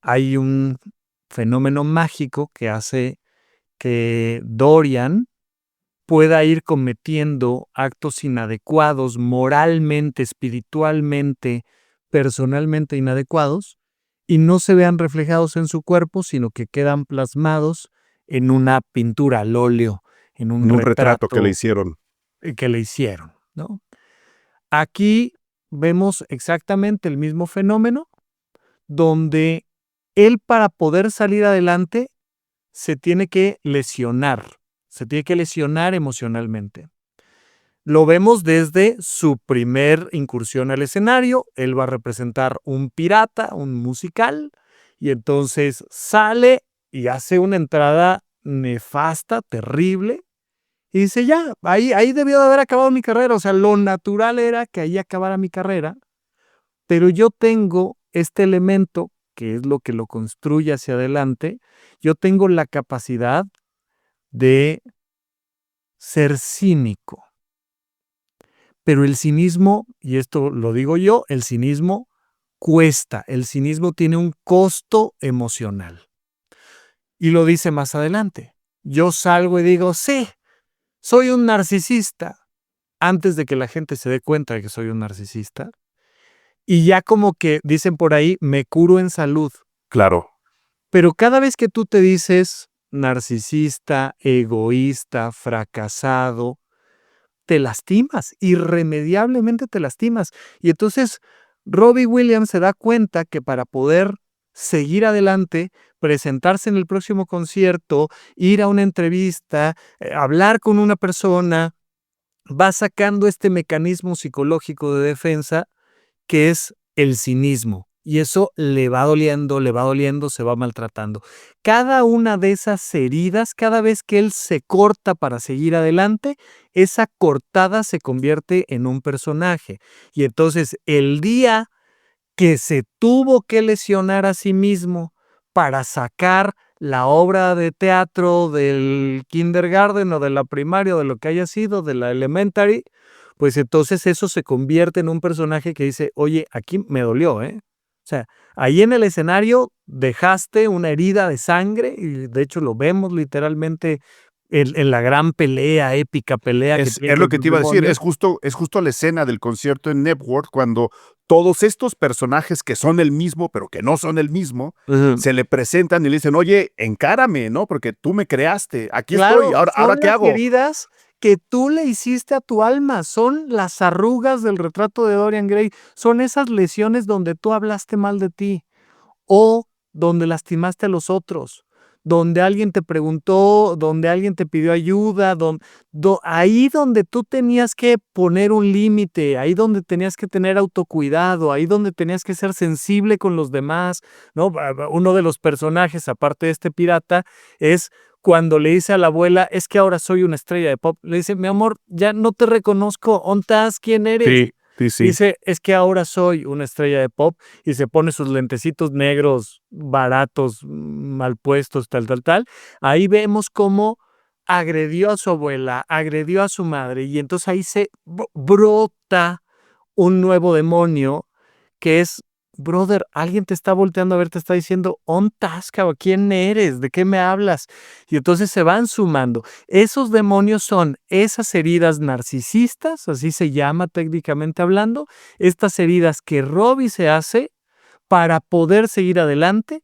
hay un fenómeno mágico que hace que Dorian pueda ir cometiendo actos inadecuados, moralmente, espiritualmente, personalmente inadecuados, y no se vean reflejados en su cuerpo, sino que quedan plasmados en una pintura al óleo, en un retrato que le retrato hicieron. que le hicieron, ¿no? Aquí vemos exactamente el mismo fenómeno, donde él, para poder salir adelante, se tiene que lesionar emocionalmente. Lo vemos desde su primer incursión al escenario. Él va a representar un pirata, un musical, y entonces sale y hace una entrada nefasta, terrible, y dice, ya, ahí debió de haber acabado mi carrera. O sea, lo natural era que ahí acabara mi carrera, pero yo tengo este elemento, que es lo que lo construye hacia adelante. Yo tengo la capacidad de ser cínico. Pero el cinismo, y esto lo digo yo, el cinismo cuesta, el cinismo tiene un costo emocional. Y lo dice más adelante. Yo salgo y digo, sí, soy un narcisista, antes de que la gente se dé cuenta de que soy un narcisista. Y ya como que dicen por ahí, me curo en salud. Claro. Pero cada vez que tú te dices narcisista, egoísta, fracasado, te lastimas, irremediablemente te lastimas. Y entonces Robbie Williams se da cuenta que para poder seguir adelante, presentarse en el próximo concierto, ir a una entrevista, hablar con una persona, va sacando este mecanismo psicológico de defensa que es el cinismo. Y eso le va doliendo, se va maltratando. Cada una de esas heridas, cada vez que él se corta para seguir adelante, esa cortada se convierte en un personaje. Y entonces el día que se tuvo que lesionar a sí mismo para sacar la obra de teatro del kindergarten o de la primaria o de lo que haya sido, de la elementary, pues entonces eso se convierte en un personaje que dice, oye, aquí me dolió, ¿eh? O sea, ahí en el escenario dejaste una herida de sangre y de hecho lo vemos literalmente en la gran pelea, épica pelea que Es tiene lo con que los te iba a decir, demonios. es justo la escena del concierto en Network cuando todos estos personajes que son el mismo, pero que no son el mismo, Ujú. se le presentan y le dicen, oye, encárame, ¿no? Porque tú me creaste, aquí estoy, Claro, ahora son ¿qué las hago? heridas que tú le hiciste a tu alma, son las arrugas del retrato de Dorian Gray, son esas lesiones donde tú hablaste mal de ti o donde lastimaste a los otros, donde alguien te preguntó, donde alguien te pidió ayuda, ahí donde tú tenías que poner un límite, ahí donde tenías que tener autocuidado, ahí donde tenías que ser sensible con los demás, ¿no? Uno de los personajes, aparte de este pirata, es cuando le dice a la abuela, es que ahora soy una estrella de pop. Le dice, mi amor, ya no te reconozco, ¿ontas quién eres? Sí, Sí, sí. Dice, es que ahora soy una estrella de pop y se pone sus lentecitos negros, baratos, mal puestos, tal. Ahí vemos cómo agredió a su abuela, agredió a su madre y entonces ahí se brota un nuevo demonio que es, brother, alguien te está volteando a ver, te está diciendo, ¿ontas, cabrón? ¿Quién eres? ¿De qué me hablas? Y entonces se van sumando. Esos demonios son esas heridas narcisistas, así se llama técnicamente hablando, estas heridas que Robbie se hace para poder seguir adelante.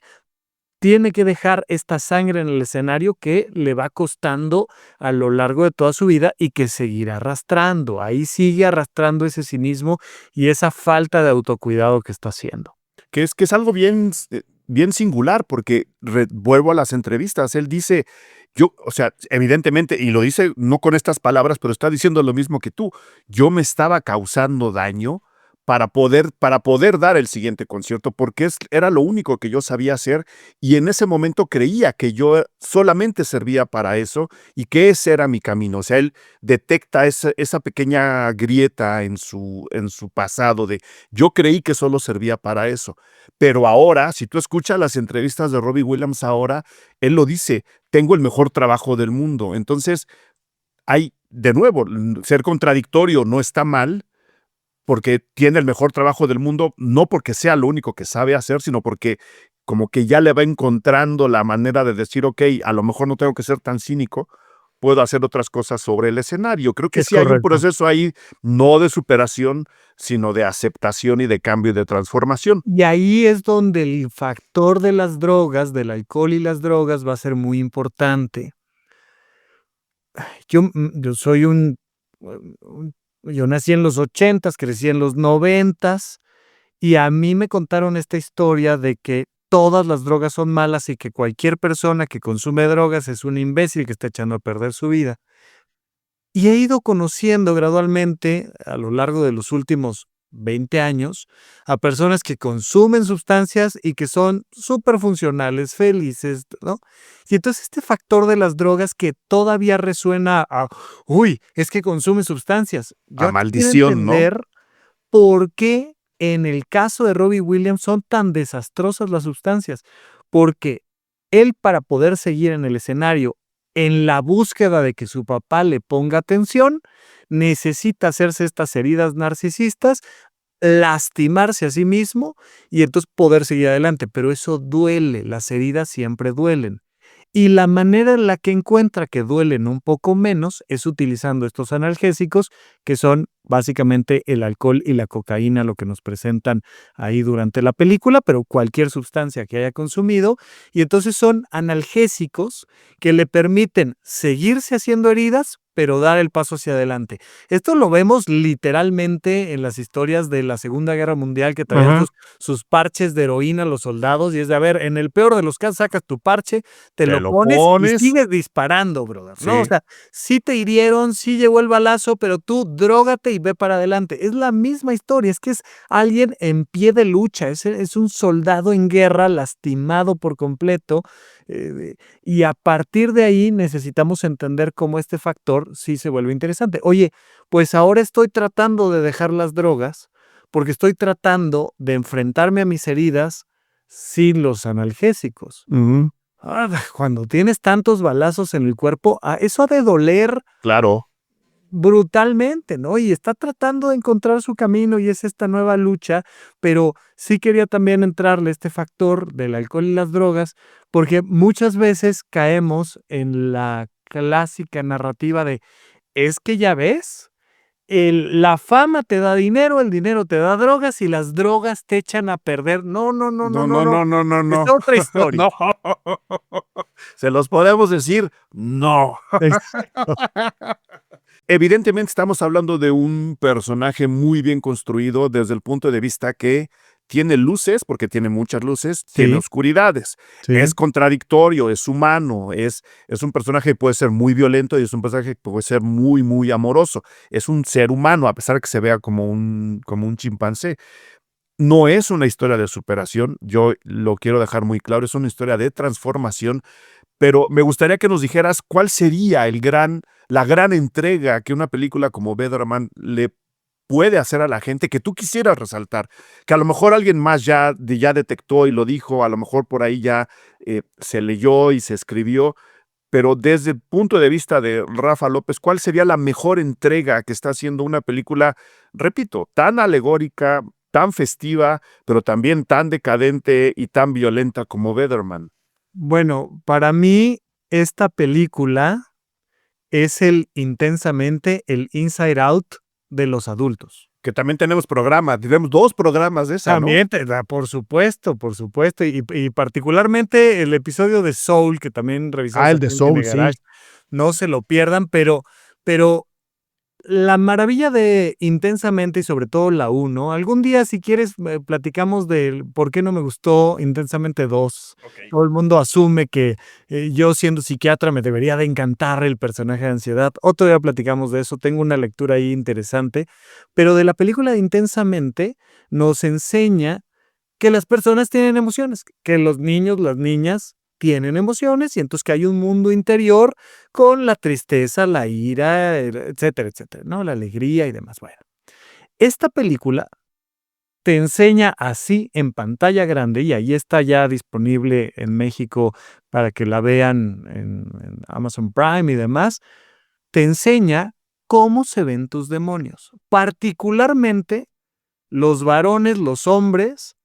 Tiene que dejar esta sangre en el escenario que le va costando a lo largo de toda su vida y que seguirá arrastrando. Ahí sigue arrastrando ese cinismo y esa falta de autocuidado que está haciendo. Que es algo bien, bien singular, porque vuelvo a las entrevistas. Él dice, yo, o sea, evidentemente, y lo dice no con estas palabras, pero está diciendo lo mismo que tú. Yo me estaba causando daño para poder dar el siguiente concierto, porque era lo único que yo sabía hacer, y en ese momento creía que yo solamente servía para eso y que ese era mi camino. O sea, él detecta esa pequeña grieta en su pasado de yo creí que solo servía para eso. Pero ahora, si tú escuchas las entrevistas de Robbie Williams ahora, él lo dice, tengo el mejor trabajo del mundo. Entonces, hay, de nuevo, ser contradictorio no está mal, porque tiene el mejor trabajo del mundo, no porque sea lo único que sabe hacer, sino porque como que ya le va encontrando la manera de decir, ok, a lo mejor no tengo que ser tan cínico, puedo hacer otras cosas sobre el escenario. Creo que Es sí hay un correcto. proceso ahí, no de superación, sino de aceptación y de cambio y de transformación. Y ahí es donde el factor de las drogas, del alcohol y las drogas va a ser muy importante. Yo soy yo nací en los 80s, crecí en los 90s, y a mí me contaron esta historia de que todas las drogas son malas y que cualquier persona que consume drogas es un imbécil que está echando a perder su vida. Y he ido conociendo gradualmente, a lo largo de los últimos 20 años, a personas que consumen sustancias y que son superfuncionales, felices, ¿no? Y entonces este factor de las drogas que todavía resuena a, uy, es que consume sustancias. Yo A aquí quiero maldición, ¿no? entender por qué en el caso de Robbie Williams son tan desastrosas las sustancias. Porque él, para poder seguir en el escenario, en la búsqueda de que su papá le ponga atención, necesita hacerse estas heridas narcisistas, lastimarse a sí mismo y entonces poder seguir adelante. Pero eso duele, las heridas siempre duelen. Y la manera en la que encuentra que duelen un poco menos es utilizando estos analgésicos, que son básicamente el alcohol y la cocaína, lo que nos presentan ahí durante la película, pero cualquier sustancia que haya consumido. Y entonces son analgésicos que le permiten seguirse haciendo heridas, pero dar el paso hacia adelante. Esto lo vemos literalmente en las historias de la Segunda Guerra Mundial, que traían sus parches de heroína a los soldados, y es de, a ver, en el peor de los casos sacas tu parche, te Te lo lo pones y pones. sigues disparando, brother, ¿no? O Sí. sea, sí te hirieron, sí llegó el balazo, pero tú drógate y ve para adelante. Es la misma historia, es que es alguien en pie de lucha, es un soldado en guerra lastimado por completo, y a partir de ahí necesitamos entender cómo este factor sí se vuelve interesante. Oye, pues ahora estoy tratando de dejar las drogas porque estoy tratando de enfrentarme a mis heridas sin los analgésicos. Ujú. Cuando tienes tantos balazos en el cuerpo, eso ha de doler Claro. brutalmente, ¿no? Y está tratando de encontrar su camino y es esta nueva lucha, pero sí quería también entrarle este factor del alcohol y las drogas, porque muchas veces caemos en la clásica narrativa de, es que ya ves, la fama te da dinero, el dinero te da drogas y las drogas te echan a perder. No, no, no, no, No, no, no, no. no, no, no, Es no. otra historia. No. Se los podemos decir, no. Exacto. Evidentemente estamos hablando de un personaje muy bien construido desde el punto de vista que tiene luces, porque tiene muchas luces, tiene Sí, oscuridades, sí. es contradictorio, es humano, es un personaje que puede ser muy violento y es un personaje que puede ser muy, muy amoroso. Es un ser humano, a pesar de que se vea como un chimpancé. No es una historia de superación, yo lo quiero dejar muy claro, es una historia de transformación, pero me gustaría que nos dijeras cuál sería la gran entrega que una película como Birdman le puede hacer a la gente que tú quisieras resaltar, que a lo mejor alguien más ya detectó y lo dijo, a lo mejor por ahí ya se leyó y se escribió, pero desde el punto de vista de Rafa López, ¿cuál sería la mejor entrega que está haciendo una película, repito, tan alegórica, tan festiva, pero también tan decadente y tan violenta como Birdman? Bueno, para mí esta película es intensamente el Inside Out de los adultos. Que también tenemos 2 programas de esa, ¿no? También, por supuesto, y particularmente el episodio de Soul, que también revisamos El aquí de en Soul, Cine sí. Garage, no se lo pierdan, pero la maravilla de Intensamente y sobre todo la 1, algún día si quieres platicamos del por qué no me gustó Intensamente 2. Okey. Todo el mundo asume que yo siendo psiquiatra me debería de encantar el personaje de ansiedad. Otro día platicamos de eso, tengo una lectura ahí interesante, pero de la película de Intensamente nos enseña que las personas tienen emociones, que los niños, las niñas tienen emociones y entonces que hay un mundo interior con la tristeza, la ira, etcétera, etcétera, ¿no? La alegría y demás. Bueno, esta película te enseña así en pantalla grande y ahí está ya disponible en México para que la vean en Amazon Prime y demás, te enseña cómo se ven tus demonios, particularmente los varones, los hombres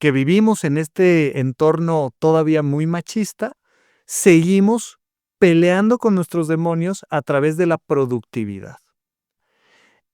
que vivimos en este entorno todavía muy machista, seguimos peleando con nuestros demonios a través de la productividad.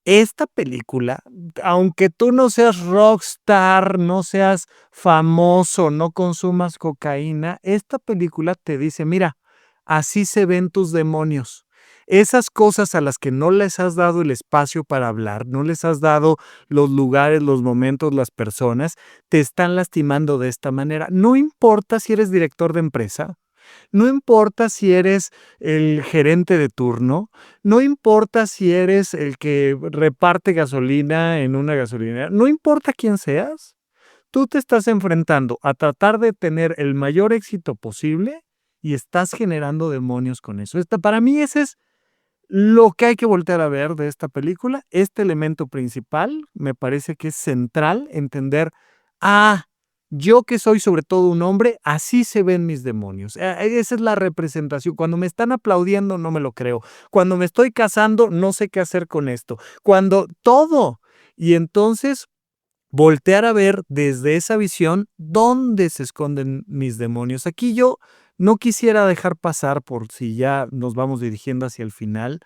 Esta película, aunque tú no seas rockstar, no seas famoso, no consumas cocaína, esta película te dice, mira, así se ven tus demonios. Esas cosas a las que no les has dado el espacio para hablar, no les has dado los lugares, los momentos, las personas, te están lastimando de esta manera. No importa si eres director de empresa, no importa si eres el gerente de turno, no importa si eres el que reparte gasolina en una gasolinera, no importa quién seas, tú te estás enfrentando a tratar de tener el mayor éxito posible y estás generando demonios con eso. Para mí ese es lo que hay que voltear a ver de esta película. Este elemento principal me parece que es central entender, yo que soy sobre todo un hombre, así se ven mis demonios. Esa es la representación. Cuando me están aplaudiendo, no me lo creo. Cuando me estoy casando, no sé qué hacer con esto. Cuando todo. Y entonces voltear a ver desde esa visión dónde se esconden mis demonios. Aquí yo no quisiera dejar pasar, por si ya nos vamos dirigiendo hacia el final,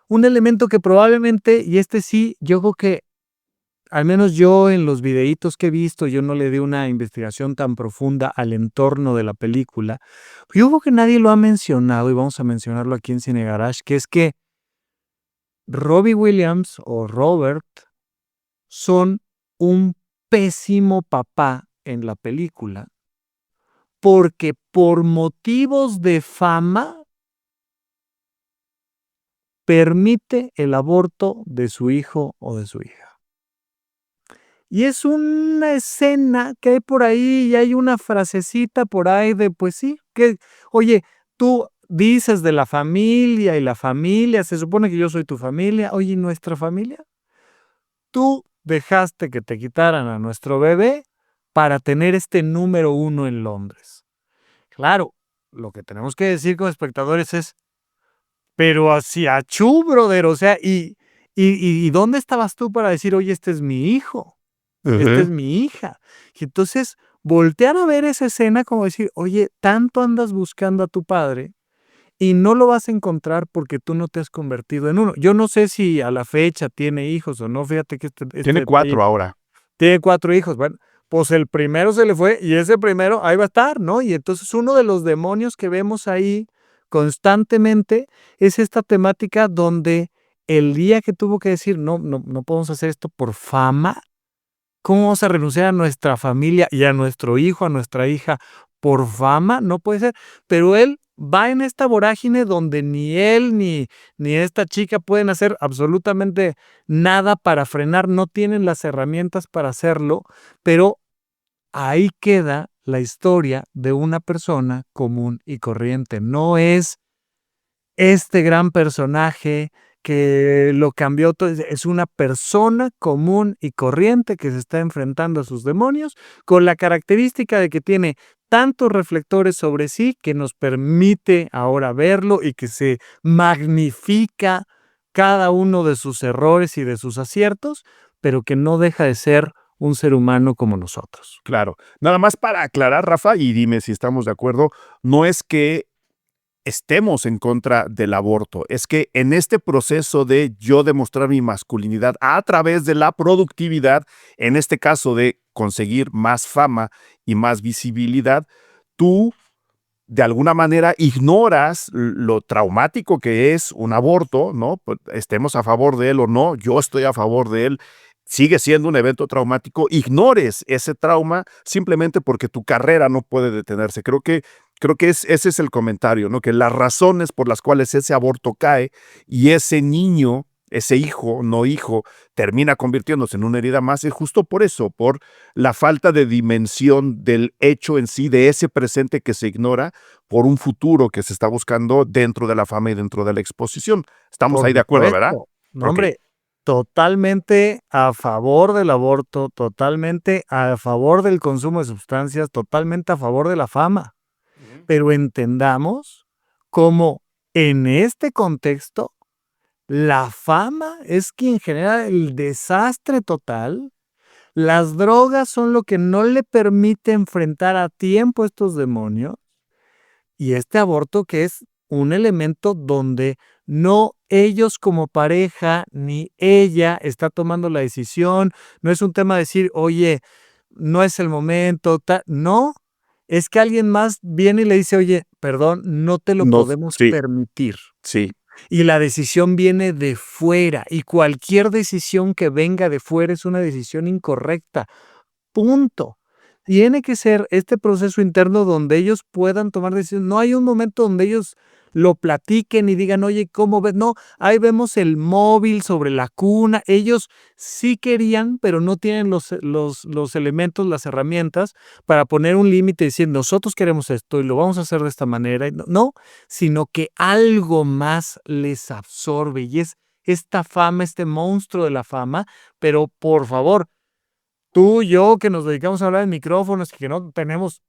un elemento que probablemente, y este sí, yo creo que al menos yo en los videitos que he visto, yo no le di una investigación tan profunda al entorno de la película. Yo creo que nadie lo ha mencionado y vamos a mencionarlo aquí en Cine Garage, que es que Robbie Williams o Robert son un pésimo papá en la película, porque por motivos de fama permite el aborto de su hijo o de su hija. Y es una escena que hay por ahí y hay una frasecita por ahí de, pues sí, que, oye, tú dices de la familia y la familia, se supone que yo soy tu familia, oye, ¿y nuestra familia? Tú dejaste que te quitaran a nuestro bebé para tener este número 1 en Londres. Claro, lo que tenemos que decir como espectadores es, pero así achú, brother, o sea, ¿y dónde estabas tú para decir, oye, este es mi hijo? Esta es Ujú. mi hija. Y entonces, voltear a ver esa escena como decir, oye, tanto andas buscando a tu padre y no lo vas a encontrar porque tú no te has convertido en uno. Yo no sé si a la fecha tiene hijos o no, fíjate que este Tiene detalle 4 ahora. tiene 4 hijos. Bueno, pues el primero se le fue y ese primero ahí va a estar, ¿no? Y entonces uno de los demonios que vemos ahí constantemente es esta temática donde el día que tuvo que decir, no podemos hacer esto por fama. ¿Cómo vamos a renunciar a nuestra familia y a nuestro hijo, a nuestra hija por fama? No puede ser. Pero él va en esta vorágine donde ni él ni esta chica pueden hacer absolutamente nada para frenar, no tienen las herramientas para hacerlo, pero ahí queda la historia de una persona común y corriente. No es este gran personaje que lo cambió todo. Es una persona común y corriente que se está enfrentando a sus demonios, con la característica de que tiene tantos reflectores sobre sí que nos permite ahora verlo y que se magnifica cada uno de sus errores y de sus aciertos, pero que no deja de ser un ser humano como nosotros. Claro. Nada más para aclarar, Rafa, y dime si estamos de acuerdo, no es que estemos en contra del aborto, es que en este proceso de yo demostrar mi masculinidad a través de la productividad, en este caso de conseguir más fama y más visibilidad, tú de alguna manera ignoras lo traumático que es un aborto, ¿no? Pues, estemos a favor de él o no, yo estoy a favor de él, sigue siendo un evento traumático, ignores ese trauma simplemente porque tu carrera no puede detenerse. Creo que ese es el comentario, ¿no? Que las razones por las cuales ese aborto cae y ese niño, ese hijo, no hijo, termina convirtiéndose en una herida más, es justo por eso, por la falta de dimensión del hecho en sí, de ese presente que se ignora, por un futuro que se está buscando dentro de la fama y dentro de la exposición. Estamos Por ahí de acuerdo, ¿verdad? supuesto. No, Ok. hombre, totalmente a favor del aborto, totalmente a favor del consumo de sustancias, totalmente a favor de la fama. Ujú. Pero entendamos cómo en este contexto la fama es quien genera el desastre total. Las drogas son lo que no le permite enfrentar a tiempo estos demonios. Y este aborto que es un elemento donde no ellos como pareja ni ella está tomando la decisión, no es un tema de decir, oye, no es el momento, no, es que alguien más viene y le dice, oye, perdón, no te lo No, podemos sí, permitir. sí. Y la decisión viene de fuera, y cualquier decisión que venga de fuera es una decisión incorrecta. Punto. Tiene que ser este proceso interno donde ellos puedan tomar decisiones. No hay un momento donde ellos lo platiquen y digan, oye, ¿cómo ves? No, ahí vemos el móvil sobre la cuna. Ellos sí querían, pero no tienen los elementos, las herramientas para poner un límite y decir, nosotros queremos esto y lo vamos a hacer de esta manera. Y no, sino que algo más les absorbe y es esta fama, este monstruo de la fama. Pero por favor, tú, yo, que nos dedicamos a hablar en micrófonos y que no tenemos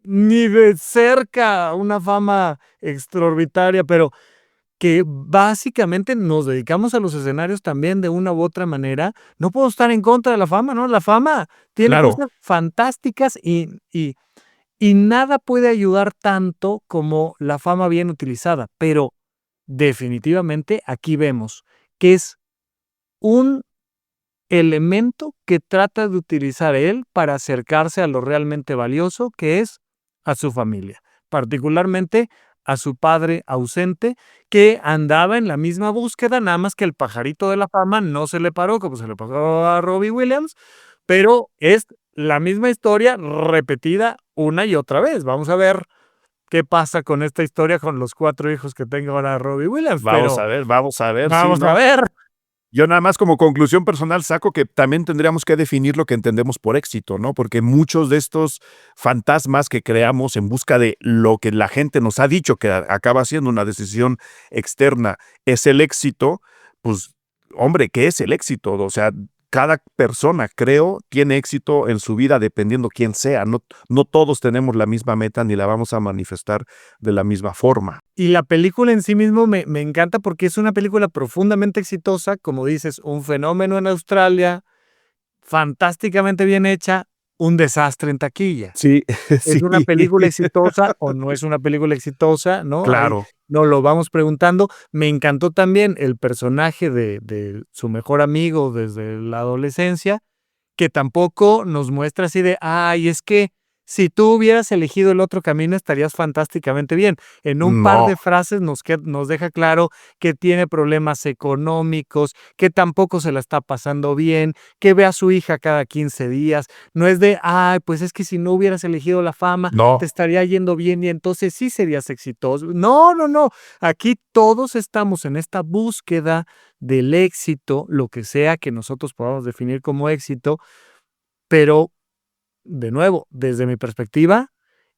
ni de cerca una fama extraordinaria, pero que básicamente nos dedicamos a los escenarios también de una u otra manera, no puedo estar en contra de la fama, ¿no? La fama tiene Claro. cosas fantásticas y nada puede ayudar tanto como la fama bien utilizada, pero definitivamente aquí vemos que es un elemento que trata de utilizar él para acercarse a lo realmente valioso, que es a su familia, particularmente a su padre ausente, que andaba en la misma búsqueda, nada más que el pajarito de la fama no se le paró, como se le pasó a Robbie Williams, pero es la misma historia repetida una y otra vez. Vamos a ver qué pasa con esta historia con los 4 hijos que tenga ahora Robbie Williams, Vamos pero a ver, sí, vamos a ¿no? ver. Yo nada más como conclusión personal saco que también tendríamos que definir lo que entendemos por éxito, ¿no? Porque muchos de estos fantasmas que creamos en busca de lo que la gente nos ha dicho que acaba siendo una decisión externa es el éxito, pues, hombre, ¿qué es el éxito? O sea, cada persona, creo, tiene éxito en su vida dependiendo quién sea. No todos tenemos la misma meta ni la vamos a manifestar de la misma forma. Y la película en sí mismo me encanta porque es una película profundamente exitosa, como dices, un fenómeno en Australia, fantásticamente bien hecha, un desastre en taquilla. Sí, ¿Es sí, una película exitosa o no es una película exitosa?, ¿no? Ahí claro. nos lo vamos preguntando. Me encantó también el personaje de su mejor amigo desde la adolescencia, que tampoco nos muestra así de, ay, es que si tú hubieras elegido el otro camino estarías fantásticamente bien. En un par No, de frases nos deja claro que tiene problemas económicos, que tampoco se la está pasando bien, que ve a su hija cada 15 días. No es de, ay, pues es que si no hubieras elegido la fama, te no. estaría yendo bien y entonces sí serías exitoso. No, no, no. Aquí todos estamos en esta búsqueda del éxito, lo que sea que nosotros podamos definir como éxito, pero, de nuevo, desde mi perspectiva,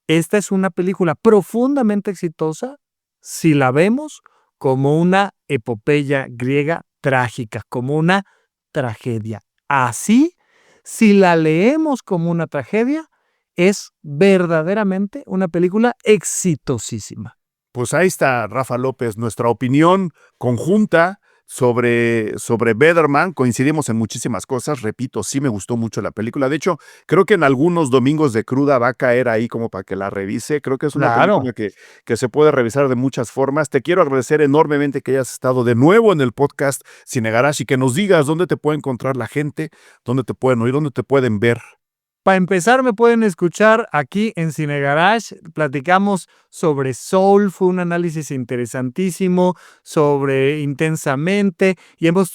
esta es una película profundamente exitosa si la vemos como una epopeya griega trágica, como una tragedia. Así, si la leemos como una tragedia, es verdaderamente una película exitosísima. Pues ahí está, Rafa López, nuestra opinión conjunta sobre Birdman. Coincidimos en muchísimas cosas. Repito, sí me gustó mucho la película. De hecho, creo que en algunos domingos de cruda va a caer ahí como para que la revise. Creo que es una película que se puede revisar de muchas formas. Te quiero agradecer enormemente que hayas estado de nuevo en el podcast Cine Garage y que nos digas dónde te puede encontrar la gente, dónde te pueden oír, dónde te pueden ver. Para empezar, me pueden escuchar aquí en Cine Garage. Platicamos sobre Soul, fue un análisis interesantísimo, sobre Intensamente, y hemos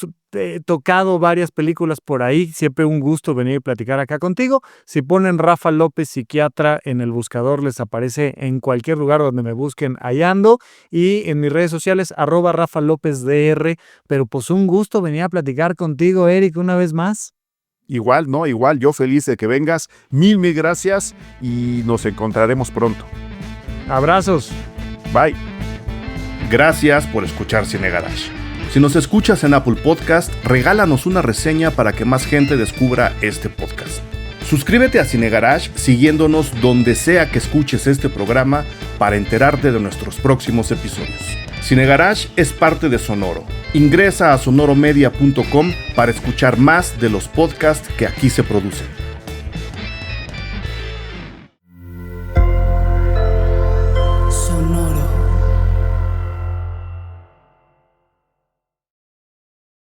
tocado varias películas por ahí. Siempre un gusto venir y platicar acá contigo. Si ponen Rafa López Psiquiatra en el buscador, les aparece en cualquier lugar donde me busquen, ahí ando. Y en mis redes sociales, @Rafa López DR. Pero pues un gusto venir a platicar contigo, Eric, una vez más. Igual, ¿no? Igual, yo feliz de que vengas. Mil gracias y nos encontraremos pronto. Abrazos. Bye. Gracias por escuchar Cine Garage. Si nos escuchas en Apple Podcast, regálanos una reseña para que más gente descubra este podcast. Suscríbete a Cine Garage siguiéndonos donde sea que escuches este programa para enterarte de nuestros próximos episodios. Cine Garage es parte de Sonoro. Ingresa a sonoromedia.com para escuchar más de los podcasts que aquí se producen.